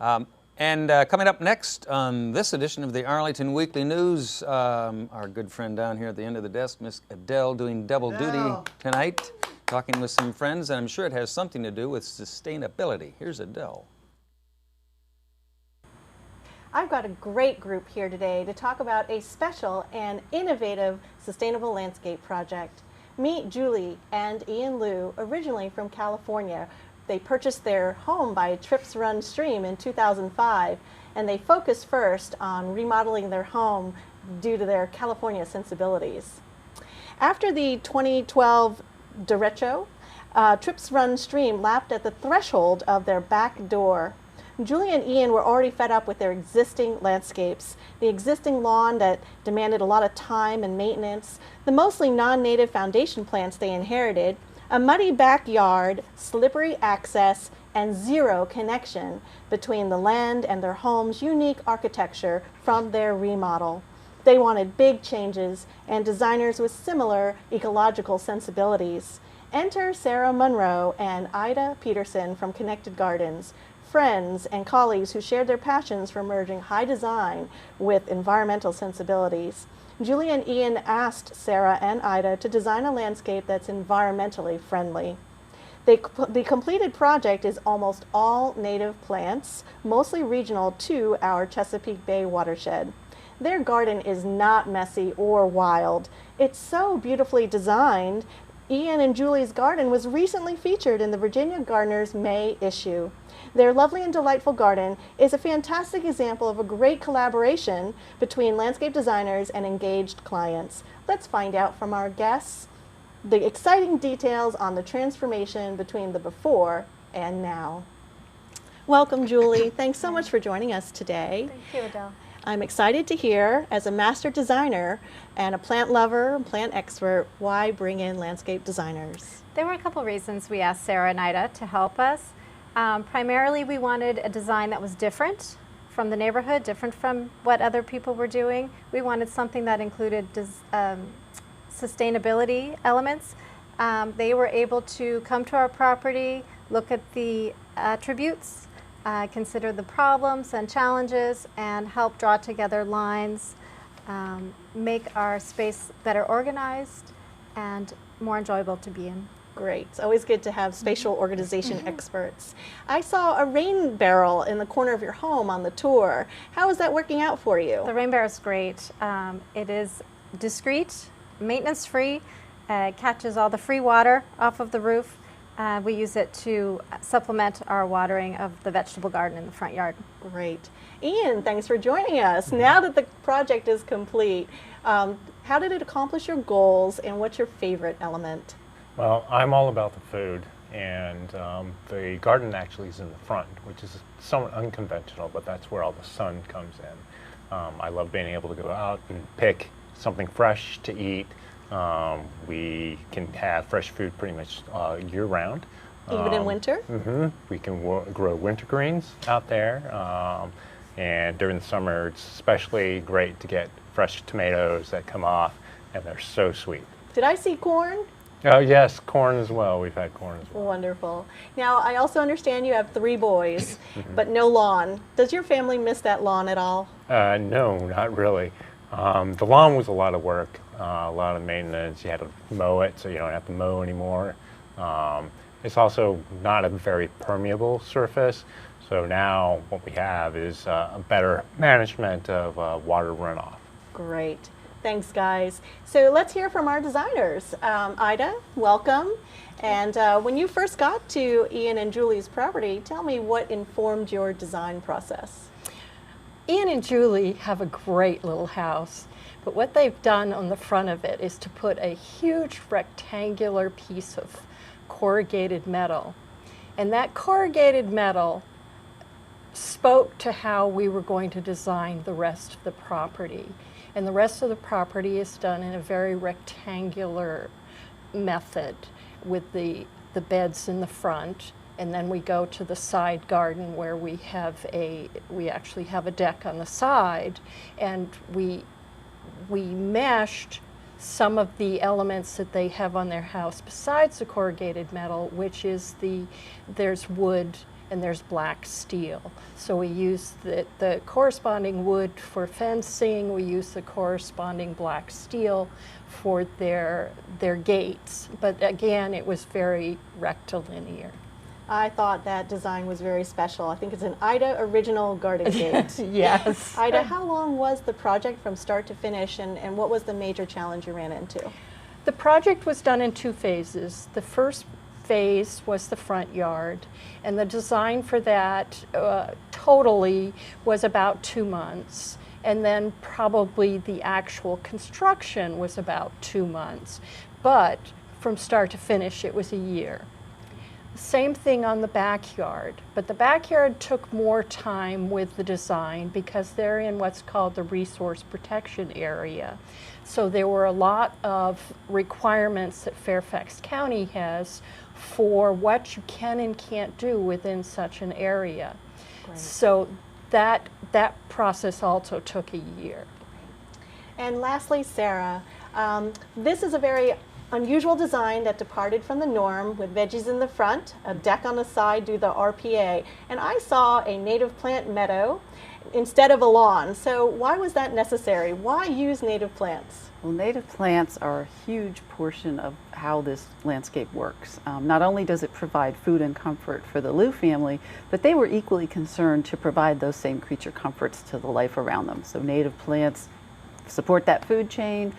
Coming up next on this edition of the Arlington Weekly News, our good friend down here at the end of the desk, Miss Adele, doing double duty tonight, talking with some friends, and I'm sure it has something to do with sustainability. Here's Adele. I've got a great group here today to talk about a special and innovative sustainable landscape project. Meet Julie and Ian Liu, originally from California. They purchased their home by Trips Run Stream in 2005, and they focused first on remodeling their home due to their California sensibilities. After the 2012 derecho, Trips Run Stream lapped at the threshold of their back door. Julie and Ian were already fed up with their existing landscapes, the existing lawn that demanded a lot of time and maintenance, the mostly non-native foundation plants they inherited, a muddy backyard, slippery access, and zero connection between the land and their home's unique architecture from their remodel. They wanted big changes and designers with similar ecological sensibilities. Enter Sarah Munroe and Ida Peterson from Connected Gardens, friends and colleagues who shared their passions for merging high design with environmental sensibilities. Julie and Ian asked Sarah and Ida to design a landscape that's environmentally friendly. The completed project is almost all native plants, mostly regional to our Chesapeake Bay Watershed. Their garden is not messy or wild. It's so beautifully designed. Ian and Julie's garden was recently featured in the Virginia Gardener's May issue. Their lovely and delightful garden is a fantastic example of a great collaboration between landscape designers and engaged clients. Let's find out from our guests the exciting details on the transformation between the before and now. Welcome, Julie. Thanks so much for joining us today. Thank you, Adele. I'm excited to hear, as a master designer and a plant lover, plant expert, why bring in landscape designers? There were a couple reasons we asked Sarah and Ida to help us. Primarily, we wanted a design that was different from the neighborhood, different from what other people were doing. We wanted something that included sustainability elements. They were able to come to our property, look at the attributes, consider the problems and challenges, and help draw together lines, make our space better organized and more enjoyable to be in. Great. It's always good to have spatial organization experts. I saw a rain barrel in the corner of your home on the tour. How is that working out for you? The rain barrel is great. It is discreet, maintenance-free, catches all the free water off of the roof. We use it to supplement our watering of the vegetable garden in the front yard. Great. Ian, thanks for joining us. Now that the project is complete, how did it accomplish your goals, and what's your favorite element? Well, I'm all about the food, and the garden actually is in the front, which is somewhat unconventional, but that's where all the sun comes in. I love being able to go out and pick something fresh to eat. We can have fresh food pretty much year-round. Even in winter? Mm-hmm. We can grow winter greens out there, and during the summer it's especially great to get fresh tomatoes that come off, and they're so sweet. Did I see corn? Oh yes, corn as well. We've had corn as well. Wonderful. Now, I also understand you have 3 boys, but no lawn. Does your family miss that lawn at all? No, not really. The lawn was a lot of work, a lot of maintenance. You had to mow it, so you don't have to mow anymore. It's also not a very permeable surface, so now what we have is a better management of water runoff. Great. Thanks, guys. So let's hear from our designers. Ida, welcome. And when you first got to Ian and Julie's property, tell me what informed your design process. Ian and Julie have a great little house, but what they've done on the front of it is to put a huge rectangular piece of corrugated metal. And that corrugated metal spoke to how we were going to design the rest of the property. And the rest of the property is done in a very rectangular method with the beds in the front, and then we go to the side garden where we actually have a deck on the side, and we meshed some of the elements that they have on their house besides the corrugated metal, which is there's wood and there's black steel. So we use the corresponding wood for fencing, we use the corresponding black steel for their gates. But again, it was very rectilinear. I thought that design was very special. I think it's an Ida original garden gate. Yes. Ida, how long was the project from start to finish, and what was the major challenge you ran into? The project was done in 2 phases. The first phase was the front yard, and the design for that totally was about 2 months. And then probably the actual construction was about 2 months. But from start to finish, it was a year. Same thing on the backyard, but the backyard took more time with the design because they're in what's called the resource protection area. So there were a lot of requirements that Fairfax County has for what you can and can't do within such an area. Great. So that process also took a year. And lastly, Sarah, this is a very unusual design that departed from the norm, with veggies in the front, a deck on the side due to the RPA, and I saw a native plant meadow instead of a lawn. So why was that necessary? Why use native plants? Well, native plants are a huge portion of how this landscape works. Not only does it provide food and comfort for the Liu family, but they were equally concerned to provide those same creature comforts to the life around them. So native plants support that food chain.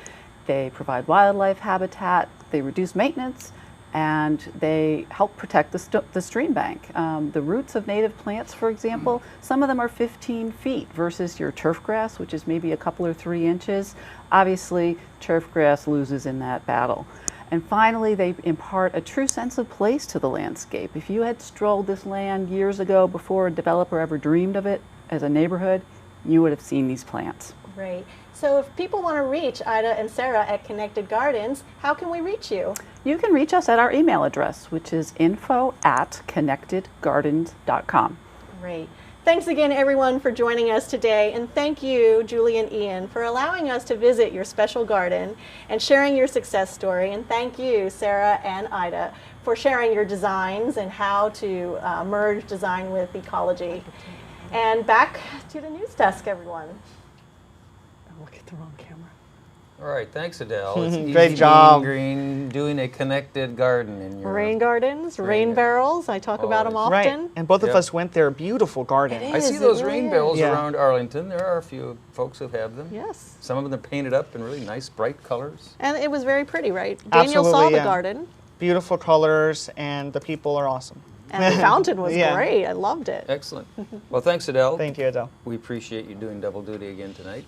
They provide wildlife habitat, they reduce maintenance, and they help protect the stream bank. The roots of native plants, for example, some of them are 15 feet versus your turf grass, which is maybe a couple or 3 inches. Obviously, turf grass loses in that battle. And finally, they impart a true sense of place to the landscape. If you had strolled this land years ago before a developer ever dreamed of it as a neighborhood, you would have seen these plants. Great. So if people want to reach Ida and Sarah at Connected Gardens, how can we reach you? You can reach us at our email address, which is info@connectedgardens.com. Great. Thanks again, everyone, for joining us today. And thank you, Julie and Ian, for allowing us to visit your special garden and sharing your success story. And thank you, Sarah and Ida, for sharing your designs and how to merge design with ecology. And back to the news desk, everyone. Look at the wrong camera. All right, thanks, Adele. It's easy Great job. being green, doing a connected garden in your Rain gardens, rain barrels. I talk about them Always. often. Right, and both of Yep. us went there. Beautiful garden. It I see is, those it rain really barrels is. Yeah. around Arlington. There are a few folks who have them. Yes. Some of them are painted up in really nice, bright colors. And it was very pretty, right? Daniel saw Absolutely, the yeah. garden, Beautiful colors, and the people are awesome. and the fountain was Yeah. great. I loved it. Excellent. Well, thanks, Adele. Thank you, Adele. We appreciate you doing double duty again tonight.